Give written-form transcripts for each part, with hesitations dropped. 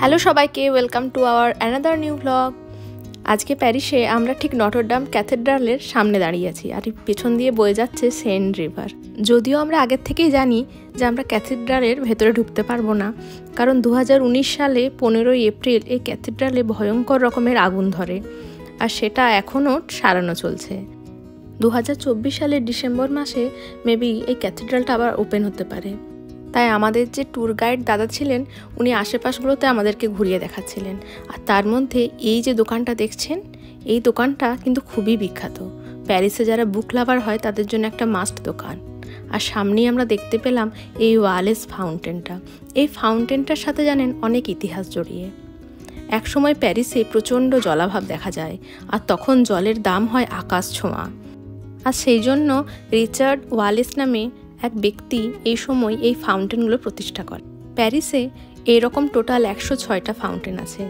Hello সবাইকে, welcome to our another new blog. আজকে প্যারিসে আমরা ঠিক নটরডাম ক্যাথেড্রালের সামনে দাঁড়িয়ে আছি, আর পেছন দিয়ে বয়ে যাচ্ছে সেন রিভার। যদিও আমরা আগের থেকেই জানি যে আমরা ক্যাথেড্রালের ভেতরে ঢুকতে পারবো না, কারণ 2019 সালে 15ই এপ্রিল এই ক্যাথেড্রালে ভয়ঙ্কর রকমের আগুন ধরে, আর সেটা এখনও সারানো চলছে। 2024 সালের ডিসেম্বর মাসে মেবি এই ক্যাথেড্রালটা আবার ওপেন হতে পারে। তাই আমাদের যে ট্যুর গাইড দাদা ছিলেন, উনি আশেপাশগুলোতে আমাদেরকে ঘুরিয়ে দেখাচ্ছিলেন। আর তার মধ্যে এই যে দোকানটা দেখছেন, এই দোকানটা কিন্তু খুবই বিখ্যাত। প্যারিসে যারা বুক লাভার হয় তাদের জন্য একটা মাস্ট দোকান। আর সামনেই আমরা দেখতে পেলাম এই ওয়ালেস ফাউন্টেনটা। এই ফাউন্টেনটার সাথে জানেন অনেক ইতিহাস জড়িয়ে। একসময় প্যারিসে প্রচণ্ড জলাভাব দেখা যায়, আর তখন জলের দাম হয় আকাশ ছোঁয়া। আর সেই জন্য রিচার্ড ওয়ালেস নামে এক ব্যক্তি এই সময় এই ফাউন্টেনগুলো প্রতিষ্ঠা করে। প্যারিসে এরকম টোটাল 106টা ফাউন্টেন আছে।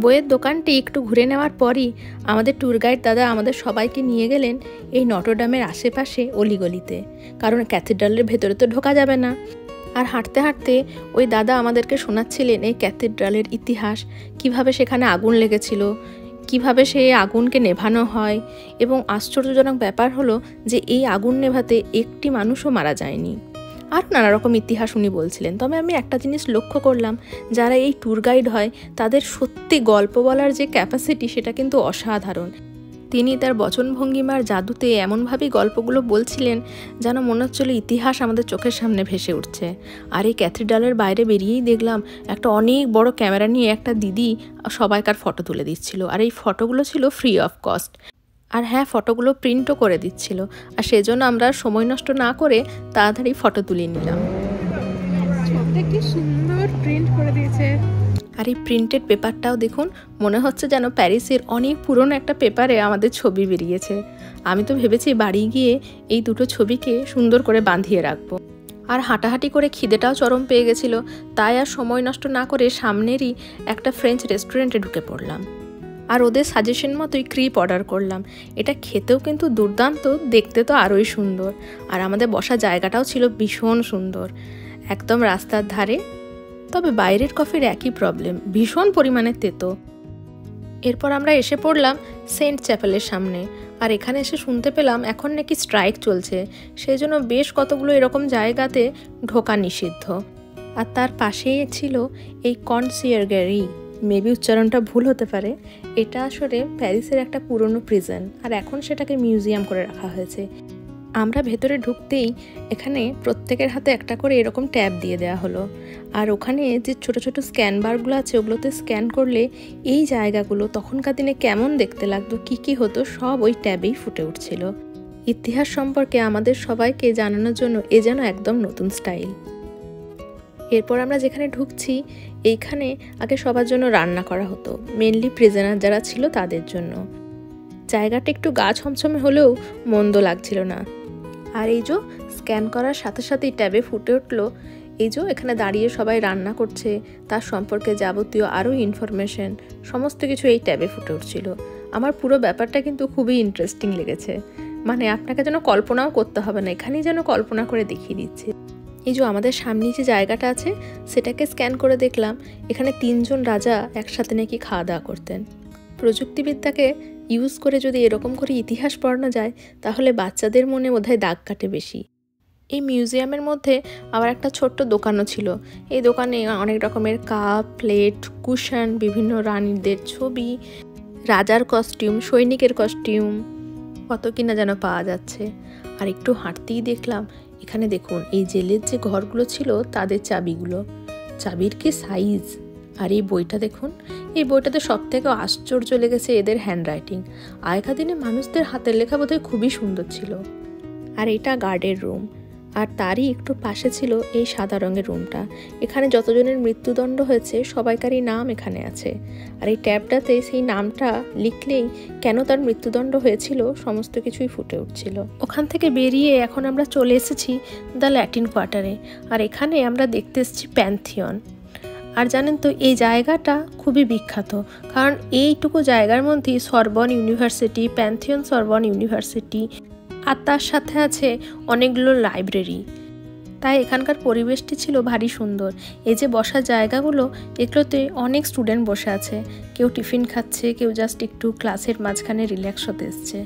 বইয়ের দোকানটি একটু ঘুরে নেওয়ার পরই আমাদের ট্যুর গাইড দাদা আমাদের সবাইকে নিয়ে গেলেন এই নটরডামের আশেপাশে অলিগলিতে, কারণ ক্যাথেড্রালের ভেতরে তো ঢোকা যাবে না। আর হাঁটতে হাঁটতে ওই দাদা আমাদেরকে শোনাচ্ছিলেন এই ক্যাথেড্রালের ইতিহাস, কিভাবে সেখানে আগুন লেগেছিল, কিভাবে সেই আগুনকে নেভানো হয়, এবং আশ্চর্যজনক ব্যাপার হলো যে এই আগুন নেভাতে একটি মানুষও মারা যায়নি। আর নানা রকম ইতিহাস উনি বলছিলেন। তবে আমি একটা জিনিস লক্ষ্য করলাম, যারা এই ট্যুর গাইড হয় তাদের সত্যি গল্প বলার যে ক্যাপাসিটি, সেটা কিন্তু অসাধারণ। তিনি তার বচনভঙ্গিমার জাদুতে এমনভাবেই গল্পগুলো বলছিলেন যেন মনে হচ্ছিল ইতিহাস আমাদের চোখের সামনে ভেসে উঠছে। আর এই ক্যাথেড্রালের বাইরে বেরিয়েই দেখলাম একটা অনেক বড় ক্যামেরা নিয়ে একটা দিদি সবাইকার ফটো তুলে দিচ্ছিল, আর এই ফটোগুলো ছিল ফ্রি অফ কস্ট। আর হ্যাঁ, ফটোগুলো প্রিন্টও করে দিচ্ছিল, আর সেজন্য আমরা সময় নষ্ট না করে তাড়াতাড়ি ফটো তুলে নিলাম। কি সুন্দর প্রিন্ট করে দিয়েছে। আর এই প্রিন্টেড পেপারটাও দেখুন, মনে হচ্ছে যেন প্যারিসের অনেক পুরনো একটা পেপারে আমাদের ছবি বেরিয়েছে। আমি তো ভেবেছি বাড়ি গিয়ে এই দুটো ছবিকে সুন্দর করে বাঁধিয়ে রাখবো। আর হাঁটাহাঁটি করে খিদেটাও চরম পেয়ে গেছিলো, তাই আর সময় নষ্ট না করে সামনেরই একটা ফ্রেঞ্চ রেস্টুরেন্টে ঢুকে পড়লাম। আর ওদের সাজেশন মতোই ক্রিপ অর্ডার করলাম। এটা খেতেও কিন্তু দুর্দান্ত, দেখতে তো আরোই সুন্দর। আর আমাদের বসার জায়গাটাও ছিল ভীষণ সুন্দর, একদম রাস্তার ধারে। তবে বাইরের কফির একই প্রবলেম, ভীষণ পরিমাণে তেতো। এরপর আমরা এসে পড়লাম সেন্ট চ্যাপেলের সামনে। আর এখানে এসে শুনতে পেলাম এখন নাকি স্ট্রাইক চলছে, সেই জন্য বেশ কতগুলো এরকম জায়গাতে ঢোকা নিষিদ্ধ। আর তার পাশেই ছিল এই কনসিয়ারগারি, মেবি উচ্চারণটা ভুল হতে পারে। এটা আসলে প্যারিসের একটা পুরনো প্রিজন, আর এখন সেটাকে মিউজিয়াম করে রাখা হয়েছে। আমরা ভেতরে ঢুকতেই এখানে প্রত্যেকের হাতে একটা করে এরকম ট্যাব দিয়ে দেওয়া হলো। আর ওখানে যে ছোট ছোট স্ক্যান বারগুলো আছে, ওগুলোতে স্ক্যান করলে এই জায়গাগুলো তখনকার দিনে কেমন দেখতে লাগতো, কি হতো, সব ওই ট্যাবেই ফুটে উঠছিল। ইতিহাস সম্পর্কে আমাদের সবাইকে জানানোর জন্য এ যেন একদম নতুন স্টাইল। এরপর আমরা যেখানে ঢুকছি, এইখানে আগে সবার জন্য রান্না করা হতো, মেনলি প্রিজনার যারা ছিল তাদের জন্য। জায়গাটা একটু গা ছমছমে হলেও মন্দ লাগছিল না। আর এই যে স্ক্যান করার সাথে সাথেই ট্যাবে ফুটে উঠলো, এই যে এখানে দাঁড়িয়ে সবাই রান্না করছে তার সম্পর্কে যাবতীয় আরও ইনফরমেশন, সমস্ত কিছু এই ট্যাবে ফুটে উঠছিল। আমার পুরো ব্যাপারটা কিন্তু খুবই ইন্টারেস্টিং লেগেছে। মানে আপনাকে যেন কল্পনাও করতে হবে না, এখানেই যেন কল্পনা করে দেখিয়ে দিচ্ছে। এই যে আমাদের সামনে যে জায়গাটা আছে, সেটাকে স্ক্যান করে দেখলাম এখানে 3 জন রাজা একসাথে নাকি খাওয়া দাওয়া করতেন। প্রযুক্তিবিদ্যাকে ইউজ করে যদি এরকম করে ইতিহাস পড়ানো যায়, তাহলে বাচ্চাদের মনে বোধহয় দাগ কাটে বেশি। এই মিউজিয়ামের মধ্যে আবার একটা ছোট্ট দোকানও ছিল। এই দোকানে অনেক রকমের কাপ, প্লেট, কুশন, বিভিন্ন রানীদের ছবি, রাজার কস্টিউম, সৈনিকের কস্টিউম, কত কিনা যেন পাওয়া যাচ্ছে। আর একটু হাঁটতেই দেখলাম এখানে দেখুন এই জেলের যে ঘরগুলো ছিল তাদের চাবিগুলো, চাবির কি সাইজ। আর এই বইটা দেখুন, এই বইটাতে সব থেকে আশ্চর্য লেগেছে এদের হ্যান্ডরাইটিং। আগেকার দিনে মানুষদের হাতের লেখা বোধহয় খুবই সুন্দর ছিল। আর এটা গার্ডের রুম, আর তারই একটু পাশে ছিল এই সাদা রঙের রুমটা। এখানে যতজনের মৃত্যুদণ্ড হয়েছে সবাইকারই নাম এখানে আছে। আর এই ট্যাবটাতে সেই নামটা লিখলেই কেন তার মৃত্যুদণ্ড হয়েছিল সমস্ত কিছুই ফুটে উঠছিল। ওখান থেকে বেরিয়ে এখন আমরা চলে এসেছি দ্য ল্যাটিন কোয়ার্টারে। আর এখানে আমরা দেখতে এসেছি প্যান্থিয়ন। আর জানেন তো এই জায়গাটা খুবই বিখ্যাত, কারণ এইটুকু জায়গার মধ্যেই Sorbonne university, Pantheon Sorbonne university, আর তার সাথে আছে অনেকগুলো লাইব্রেরি। তাই এখানকার পরিবেশটি ছিল ভারী সুন্দর। এই যে বসার জায়গাগুলো, এগুলোতে অনেক স্টুডেন্ট বসে আছে, কেউ টিফিন খাচ্ছে, কেউ জাস্ট একটু ক্লাসের মাঝখানে রিল্যাক্স হতে এসছে।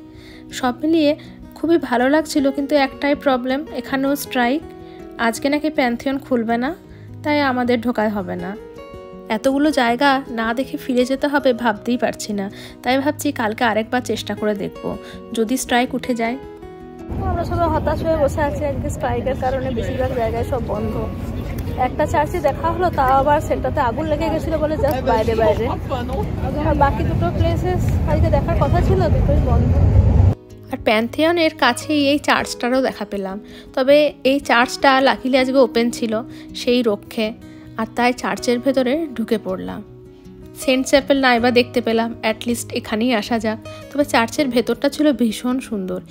সব মিলিয়ে খুবই ভালো লাগছিল, কিন্তু একটাই প্রবলেম, এখানেও স্ট্রাইক। আজকে নাকি প্যান্থিয়ন খুলবে না, তাই আমাদের ঢোকায় হবে না। এতগুলো জায়গা না দেখে ফিরে যেতে হবে ভাবতেই পারছি না, তাই ভাবছি কালকে আরেকবার চেষ্টা করে দেখব, যদি স্ট্রাইক উঠে যায়। আমরা সবাই হতাশ হয়ে বসে আছি, আজকে স্ট্রাইকের কারণে বেশিরভাগ জায়গায় সব বন্ধ। একটা চার্চে দেখা হলো, তাও আবার সেটাতে আগুন লেগে গেছিলো বলে জাস্ট বাইরে বাইরে, আর বাকি দুটো প্লেসেস আজকে দেখার কথা ছিল, দুটোই বন্ধ। আর প্যান্থিয়নের কাছেই এই চার্চটারও দেখা পেলাম, তবে এই চার্চটা লাকিলি আজকে ওপেন ছিল সেই রক্ষে, আর তাই চার্চের ভেতরে ঢুকে পড়লাম। সেন্ট চ্যাপেল নাইবা দেখতে পেলাম, অ্যাটলিস্ট এখানেই আসা যাক। তবে চার্চের ভেতরটা ছিল ভীষণ সুন্দর।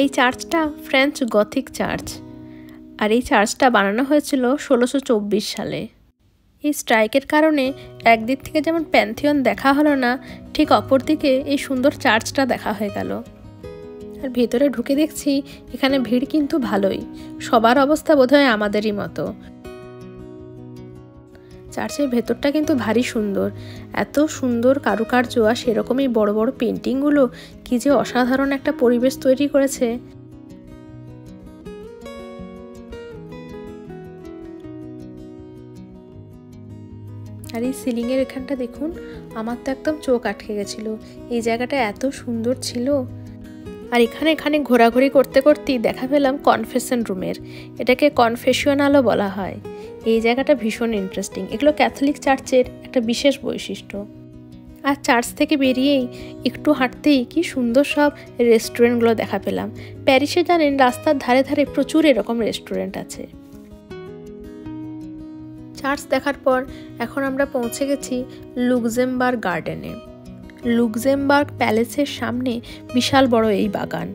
এই চার্চটা ফ্রেঞ্চ গথিক চার্চ, আর এই চার্চটা বানানো হয়েছিল 1624 সালে। এই স্ট্রাইকের কারণে একদিক থেকে যেমন প্যান্থিয়ন দেখা হলো না, ঠিক অপরদিকে এই সুন্দর চার্চটা দেখা হয়ে গেল। আর ভেতরে ঢুকে দেখছি এখানে ভিড় কিন্তু ভালোই, সবার অবস্থা বোধহয় আমাদেরই মতো। চার্চের ভেতরটা কিন্তু ভারী সুন্দর, এত সুন্দর কারুকার্য, আর সেরকমই বড় বড় পেন্টিংগুলো, কি যে অসাধারণ একটা পরিবেশ তৈরি করেছে। আর এই সিলিংয়ের এখানটা দেখুন, আমার তো একদম চোখ আটকে গেছিল, এই জায়গাটা এত সুন্দর ছিল। আর এখানে ঘোরাঘুরি করতে করতেই দেখা পেলাম কনফেশন রুমের, এটাকে কনফেশনালও বলা হয়। এই জায়গাটা ভীষণ ইন্টারেস্টিং, এগুলো ক্যাথলিক চার্চের একটা বিশেষ বৈশিষ্ট্য। আর চার্চ থেকে বেরিয়েই একটু হাঁটতেই কি সুন্দর সব রেস্টুরেন্টগুলো দেখা পেলাম। প্যারিসে জানেন রাস্তার ধারে ধারে প্রচুর এরকম রেস্টুরেন্ট আছে। চার্চ দেখার পর এখন আমরা পৌঁছে গেছি লুক্সেমবার্গ গার্ডেনে। লুক্সেমবার্গ প্যালেসের সামনে বিশাল বড় এই বাগান,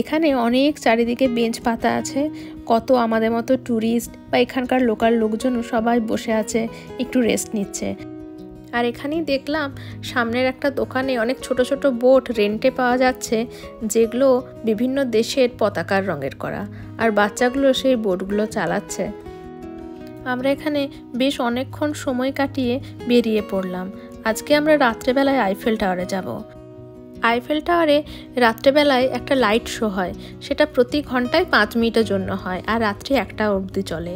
এখানে অনেক চারিদিকে বেঞ্চ পাতা আছে, কত আমাদের মতো ট্যুরিস্ট বা এখানকার লোকাল লোকজনও সবাই বসে আছে, একটু রেস্ট নিচ্ছে। আর এখানেই দেখলাম সামনের একটা দোকানে অনেক ছোট ছোট বোট রেন্টে পাওয়া যাচ্ছে, যেগুলো বিভিন্ন দেশের পতাকার রঙের করা, আর বাচ্চাগুলো সেই বোটগুলো চালাচ্ছে। আমরা এখানে বেশ অনেকক্ষণ সময় কাটিয়ে বেরিয়ে পড়লাম। আজকে আমরা রাত্রেবেলায় আইফেল টাওয়ারে যাব। আইফেল টাওয়ারে রাত্রেবেলায় একটা লাইট শো হয়, সেটা প্রতি ঘন্টায় 5 মিনিটের জন্য হয়, আর রাত্রি 1টা অবধি চলে।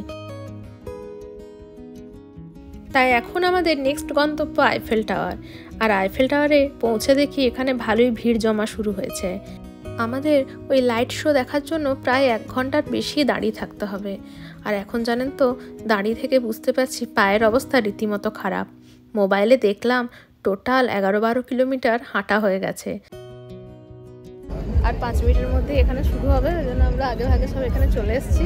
তাই এখন আমাদের নেক্সট গন্তব্য আইফেল টাওয়ার। আর আইফেল টাওয়ারে পৌঁছে দেখি এখানে ভালোই ভিড় জমা শুরু হয়েছে। আমাদের ওই লাইট শো দেখার জন্য প্রায় 1 ঘন্টার বেশি দাঁড়িয়ে থাকতে হবে। আর এখন জানেন তো, দাঁড়িয়ে থেকে বুঝতে পারছি পায়ের অবস্থা রীতিমতো খারাপ। মোবাইলে দেখলাম টোটাল 11-12 কিলোমিটার হাঁটা হয়ে গেছে। আর 5 মিনিটের মধ্যে এখানে শুরু হবে, ওই জন্য আমরা আগে ভাগে সব এখানে চলে এসেছি।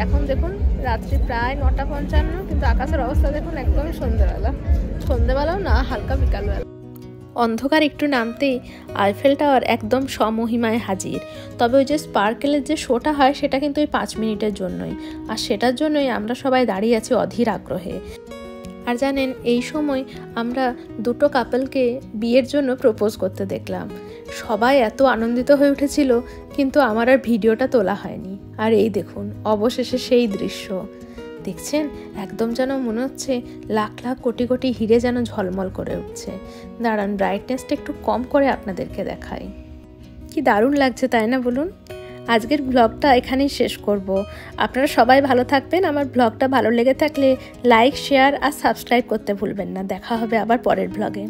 এখন দেখুন রাত্রি প্রায় 9:55, কিন্তু আকাশের অবস্থা দেখুন একদমই সন্ধ্যেবেলাও না, হালকা বিকালবেলা। অন্ধকার একটু নামতেই আইফেল টাওয়ার একদম সমহিমায় হাজির। তবে ওই যে স্পার্কেলের যে শোটা হয় সেটা কিন্তু ওই 5 মিনিটের জন্যই, আর সেটার জন্যই আমরা সবাই দাঁড়িয়ে আছি অধীর আগ্রহে। আর জানেন, এই সময় আমরা দুটো কাপলকে বিয়ের জন্য প্রপোজ করতে দেখলাম। সবাই এত আনন্দিত হয়ে উঠেছিল, কিন্তু আমার আর ভিডিওটা তোলা হয়নি। আর এই দেখুন অবশেষে সেই দৃশ্য দেখছেন, একদম যেন মনে হচ্ছে লাখ লাখ কোটি কোটি হিরে যেন ঝলমল করে উঠছে। দাঁড়ান ব্রাইটনেসটা একটু কম করে আপনাদেরকে দেখাই। কি দারুণ লাগছে তাই না বলুন? আজকের ব্লগটা এখানেই শেষ করব। আপনারা সবাই ভালো থাকবেন। আমার ব্লগটা ভালো লেগে থাকলে লাইক, শেয়ার আর সাবস্ক্রাইব করতে ভুলবেন না। দেখা হবে আবার পরের ব্লগে।